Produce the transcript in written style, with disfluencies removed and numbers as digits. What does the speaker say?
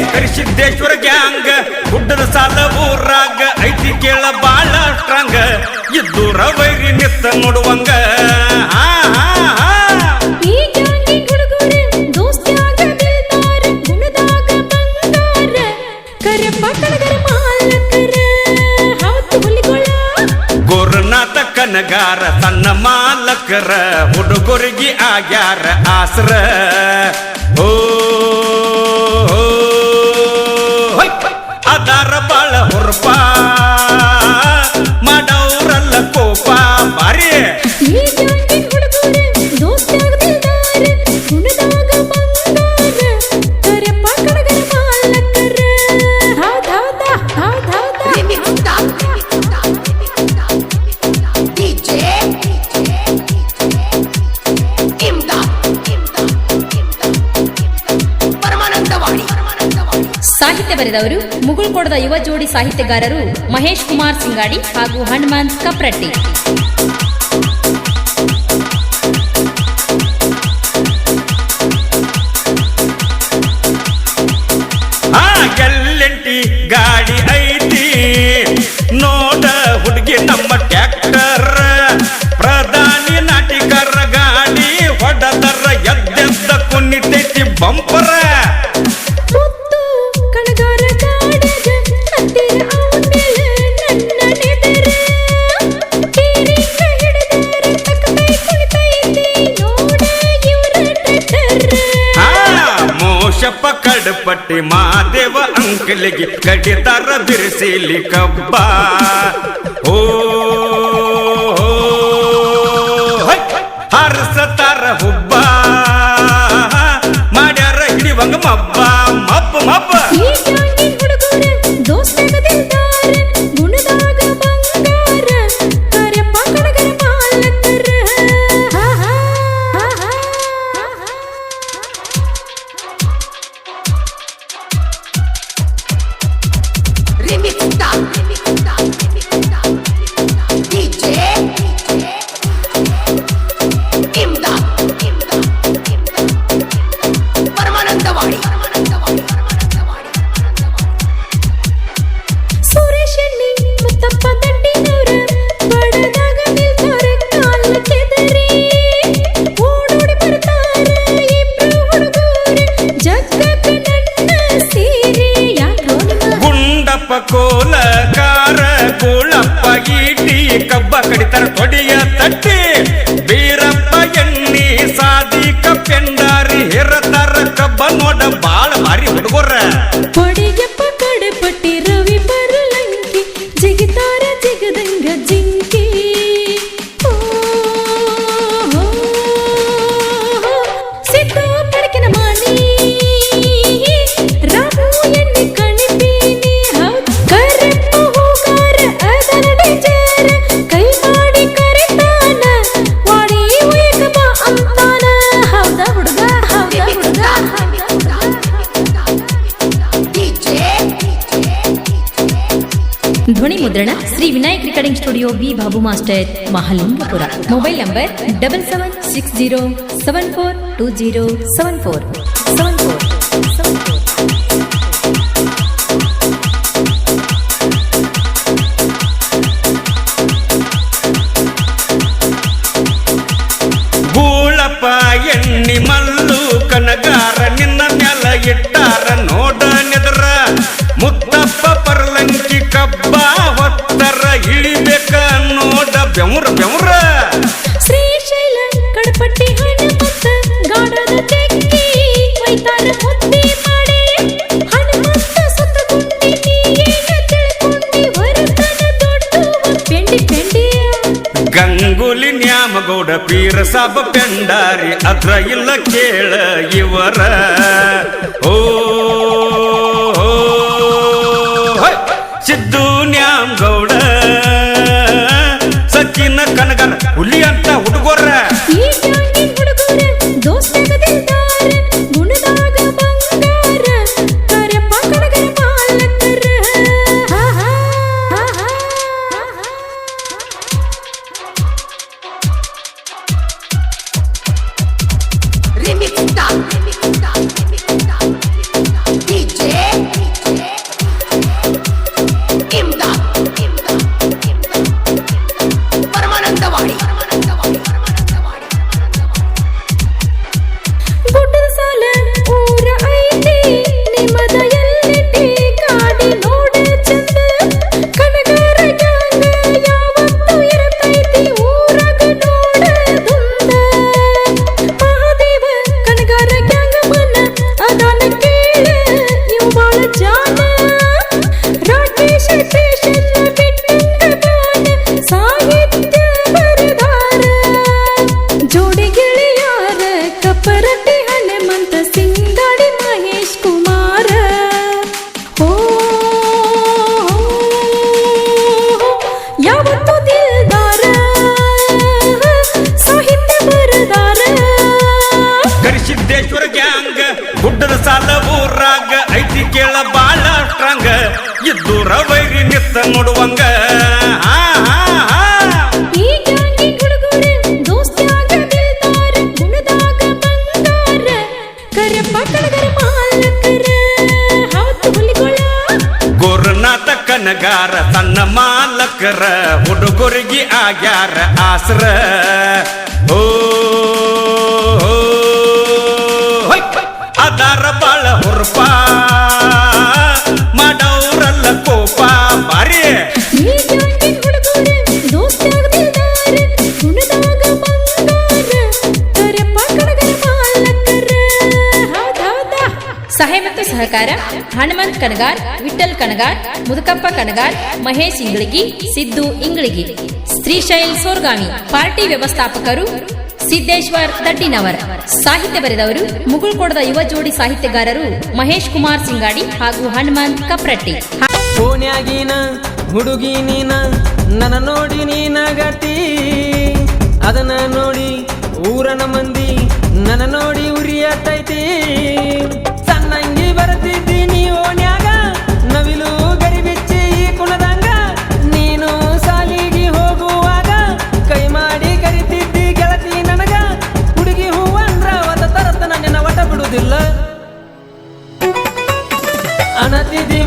Karisiddeshwara gang ಗುಡ್ಡದ ಸಾಲ ಊರಾಗ ಐತಿ ಕೇಳ ಬಾಳ ಸ್ಟ್ರಾಂಗ್ ಇದ್ದೂರ ವೈರಿ ನಿತ್ತ ನೋಡುವಂಗ ಗೋರನಾಥ ಕನಗಾರ ಸಣ್ಣ ಮಾಲಕರ ಹುಡುಗರಿಗೆ ಆಗ್ಯಾರ ಆಸರ ಓ ಅದಾರ ಬಾಳ ಹುರ್ಪ ಮಾಡವ್ರಲ್ಲ ಕೋಪ ಬಾರಿ ಸಾಹಿತ್ಯ ಬರೆದವರು ಮುಗುಳ್ಕೋಡದ ಯುವ ಜೋಡಿ ಸಾಹಿತ್ಯಗಾರರು ಮಹೇಶ್ ಕುಮಾರ್ ಸಿಂಗಾಡಿ ಹಾಗೂ ಹನುಮಂತ್ ಕಪ್ರಟ್ಟಿ. ಗೆಲ್ಲಂಟಿ ಗಾಡಿ ಐತಿ ನೋಡ ಹುಡುಗಿ ನಮ್ಮ ಟ್ರ್ಯಾಕ್ಟರ್ ಪ್ರಧಾನಿ ನಾಟಿಕರ ಗಾಡಿ ಹೊಡೆದರ ಎದ್ದೆದ್ದ ಕುನ್ನಿತೈತಿ ಬಂಪರ ಕಡಪಟ್ಟಿ ಮಾದೇವ ಅಂಕಲಿಗೆ ಕಡಿತಾರ ಬಿರ್ಸಿಲಿ ಕಬ್ಬ ಓ ಹರಸತಾರ ಹುಬ್ಬ ಮಾಡ್ಯಾರ ಹಿಡಿವಂಗ ಮಬ್ಬ ಮಬ್ಬ ಮಬ್ಬ ಕೋಲ ಕಾರ ಕೂಳಪ್ಪ ಈಟಿ ಕಬ್ಬ ಕಡಿತಾರ ತೊಡಿಯ ತಟ್ಟಿ ಬೀರಪ್ಪ ಎಣ್ಣಿ ಸಾದಿ ಕಪ್ಪೆಂಡಾರಿ ಹೇರತಾರ ಕಬ್ಬ ನೋಡ ಬಾಳ ಭಾರಿ ಹುಡುಗರ ಕೊಡಿಯಪ್ಪ ಕಡಪಟ್ಟಿ ರವಿ ಬರಲಂಕಿ ಜಿಗಿತಾರ ಜಿಗದಂಗ ಜಿಂಕಿ ಸಿದ್ದು ಪಡಕಿನ ಮಾನಿ ರಾಮು ಎಣ್ಣಿ ಕಣಿಪೀನಿ ಕರೆಪ್ಪ ಹೋಗಾರ ಅದರ ಡಿಜರ ಕೈ ಮಾಡಿ ಕರಿತಾನ ವಾಡಿ ಉಯಕ ಬಾ ಅಂತಾನ ಹೌದಾ ಹುಡುಗ ಹೌದಾ ಹುಡುಗ ಧ್ವನಿ ಮುದ್ರಣ Shri Vinayak recording studio B Babu master Mahalingapura. Mobile number 7760742074. Goolappa ಎಣ್ಣಿ ಮಲ್ಲು ಕನಗಾರ ನಿನ್ನ ಮ್ಯಾಲ ಇಟ್ಟಾರ ನೋಡ ನೆದರ ಮುತ್ತಪ್ಪ ಪರ್ಲಂಕಿ ಕಬ್ಬ ಹೊತ್ತರ ಇಳಿಬೇಕ ನೋಡ ಬೆಮುರ ಬೆಮುರ ಶ್ರೀಶೈಲ ಕಡಪಟ್ಟಿ ಹನುಮಂತ ಗಾಡದ ತೆಕ್ಕಿ ವೈತಾರ ಮುದ್ದಿ ಮಾಡಿ ಹನುಮಂತ ಸುತ್ತಗುಂಡಿ ನೀಗ ತಿಳ್ಕೊಂಡಿ ವರತನ ದೊಡ್ಡ ಪೆಂಡಿ ಪೆಂಡಿ ಗಂಗುಲಿ ನ್ಯಾಮಗೌಡ ಪೀರ ಸಾಬ ಪೆಂಡಾರಿ ಅದ್ರ ಇಲ್ಲ ಕೇಳ ಇವರ ಓ ಸಿದ್ದು ನ್ಯಾಮಗೌಡ ಸಚಿನ ಕನಗರ ಹುಲಿ ಅಂತ ಹುಡುಗರ ಈ ಹುಡುಗರ ದೋಸ್ತ ಸಿದ್ದೇಶ್ವರ ಗ್ಯಾಂಗ್ ಗುಡ್ಡದ ಸಾಲ ಊರಾಗ ಐತಿ ಕೇಳ ಬಾಳ ಸ್ಟ್ರಾಂಗ್ ಇದ್ದೂರ ವೈರಿ ನಿತ್ತ ನೋಡುವಂಗ ಹಾ ಹಾ ಹಾ ಈ ಗ್ಯಾಂಗಿನ್ ಹುಡುಗರು ದೋಸ್ತ್ಯಾಗ ದಿಲ್ದಾರ ಗುಣದಾಗ ಬಂಗಾರ ಕರಪ್ಪ ಕಳಗರ ಮಾಲಕರ ಹೌದು ಹುಲಿಗೊಳ ಗೋರನಾಥ ಕನಗಾರ ಸಣ್ಣ ಮಾಲಕರ ಹುಡುಗರಿಗೆ ಆಗ್ಯಾರ ಆಸರ ಓ ಅದಾರ ಬಾಳ ಹುರ್ಪ ಮಾಡವ್ರಲ್ಲ ಕೋಪ ಬಾರಿ ಈ ಗ್ಯಾಂಗಿನ್ ಹುಡುಗರು ದೋಸ್ತ್ಯಾಗ ದಿಲ್ದಾರ ಗುಣದಾಗ ಬಂಗಾರ ಕರಪ್ಪ ಕಳಗರ ಮಾಲಕರ ಹೌದಾ ಸಹಾಯ ಮತ್ತು ಸಹಕಾರ ಹನುಮಂತ್ ಕನಗಾರ್, ವಿಠಲ್ ಕನಗಾರ್, ಮುದುಕಪ್ಪ ಕನಗಾರ್, ಮಹೇಶ್ ಇಂಗಳಿಗಿ, ಸಿದ್ದು ಇಂಗಳಿಗಿ. ಶ್ರೀಶೈಲ್ ಸೋರ್ಗಾಮಿ. ಪಾರ್ಟಿ ವ್ಯವಸ್ಥಾಪಕರು ಸಿದ್ದೇಶ್ವರ್ ತಡ್ಡಿನವರ್. ಸಾಹಿತ್ಯ ಬರೆದವರು ಮುಗುಳ್ಕೋಡದ ಯುವ ಜೋಡಿ ಸಾಹಿತ್ಯಗಾರರು ಮಹೇಶ್ ಕುಮಾರ್ ಸಿಂಗಾಡಿ ಹಾಗೂ ಹನುಮಂತ್ ಕಪ್ರಟ್ಟಿ. ಓಣ್ಯಾಗಿನ ಹುಡುಗಿ ನೀನ ನನ್ನ ನೋಡಿ ನೀನಗತಿ ಅದನ್ನ ನೋಡಿ ಊರನ ಮಂದಿ ನನ್ನ ನೋಡಿ ಉರಿಯತೈತಿ ಸಣ್ಣಂಗಿ ಬರ್ತಿದ್ದೀನಿ ಓಣ್ಯಾಗ ನವಿಲು ಗರಿಬಿಚ್ಚಿ ಕುಣದಂಗ ನೀನು ಸಾಲಿಗೆ ಹೋಗುವಾಗ ಕೈ ಮಾಡಿ ಕರಿತಿದ್ದಿ ಗೆಳತಿ ನನಗ ಹುಡುಗಿ ಹೂವಂದ್ರ ಒತ್ತ ತರತನ ನಿನ್ನ ಒಟ ಬಿಡುವುದಿಲ್ಲ ಅನತಿದಿ